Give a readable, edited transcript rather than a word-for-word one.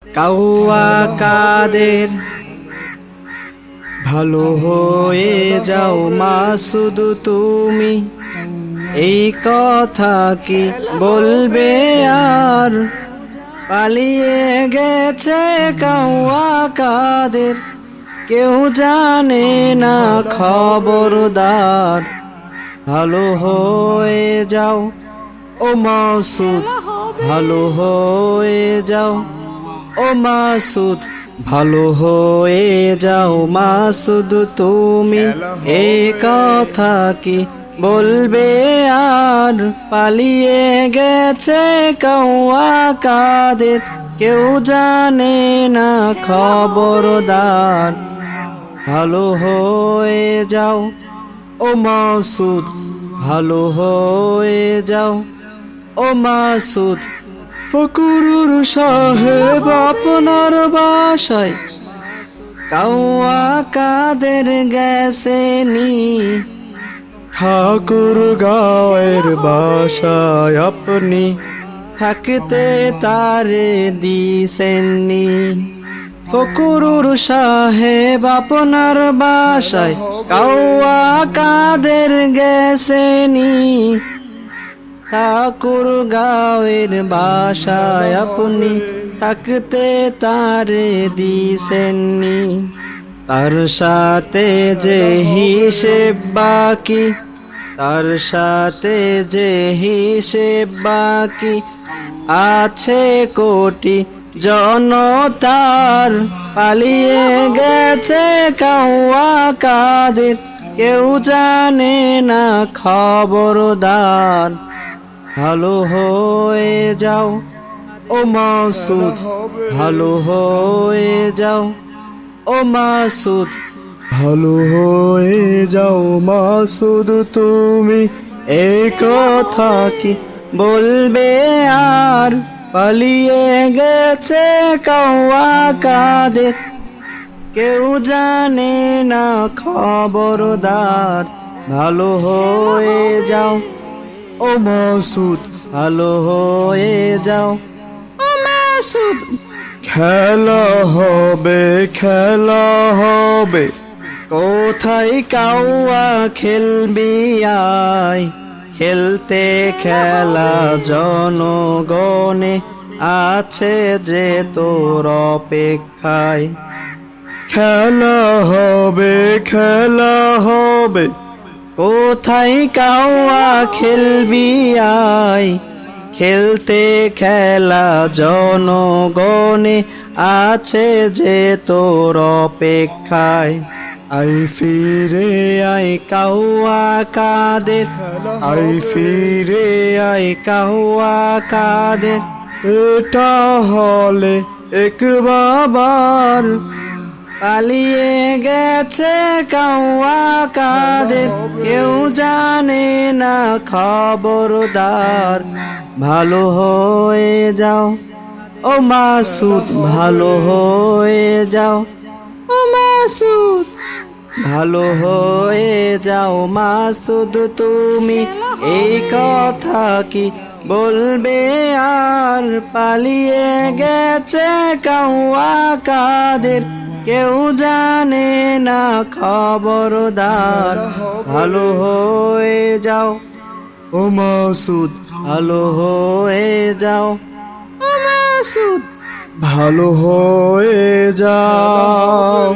কাউয়া কাদের ভালো হয়ে যাও মাসুদ তুমি, এই কথা কি বলবে আর? পালিয়ে গেছে কাউয়া কাদের, কেউ জানে না খবরদার। ভালো হয়ে যাও ও মাসুদ, ভালো হয়ে যাও ও মাসুদ, ভালো হয়ে যাও মাসুদ তুমি, এই কথা কি বলবে আর? পালিয়ে গেছে কাউয়া কাদের, কেউ জানে না খবরদার। ভালো হয়ে যাও ও মাসুদ, ভালো হয়ে যাও ও মাসুদ। ফকুরুর সাহেব আপনার বাসায় কাউয়া কাদের গেছেনি, ঠাকুর গাঁয়ের বাসায় আপনি থাকতে তারে দিছেননি। ফকুরুর সাহেব আপনার বাসায় কাউয়া কাদের গেছেনি, ঠাকুর গাঁয়ের বাসায় আপনি থাকতে তারে দিছেননি। তার সাথে যে হিসেব বাকি, তার সাথে যে হিসেব বাকি আছে কোটি জনতার। পালিয়ে গেছে কাউয়া কাদের, কেউ জানে না খবরদার। ভালো হয়ে যাও ও মাসুদ, ভালো হয়ে যাও ও মাসুদ, ভালো হয়ে যাও মাসুদ তুমি, এই কথা কি বলবে আর? পালিয়ে গেছে কাউয়া কাদের, কেউ জানে না খবরদার। ভালো হয়ে যাও ও মাসুদ, ভালো হয়ে যাও ও মাসুদ। খেলা হবে, খেলা হবে, কোথায় কাউয়া খেলবি আয়? খেলতে খেলা জনগণে আছে যে তোর অপেক্ষায়। খেলা হবে, খেলা হবে, কোথায় কাউয়া খেলবি আয়? খেলতে খেলা জনগণে আছে যে তোর অপেক্ষায়। আই ফিরে আই কাউয়া কাদের, আই ফিরে আই কাউয়া কাদের, এটা হলে এক বাবার। পালিয়ে গেছে কাউয়া কাদের, কেউ জানে না খবরদার। ভালো হয়ে যাও ও মাসুদ, ভালো হয়ে যাও ও মাসুদ, ভালো হয়ে যাও মাসুদ তুমি, এই কথা কি বলবে আর? পালিয়ে গেছে কাউয়া কাদের, কেউ জানে না খবরদার। ভালো হয়ে যাও ও মাসুদ, ভালো হয়ে যাও ও মাসুদ, ভালো হয়ে যাও।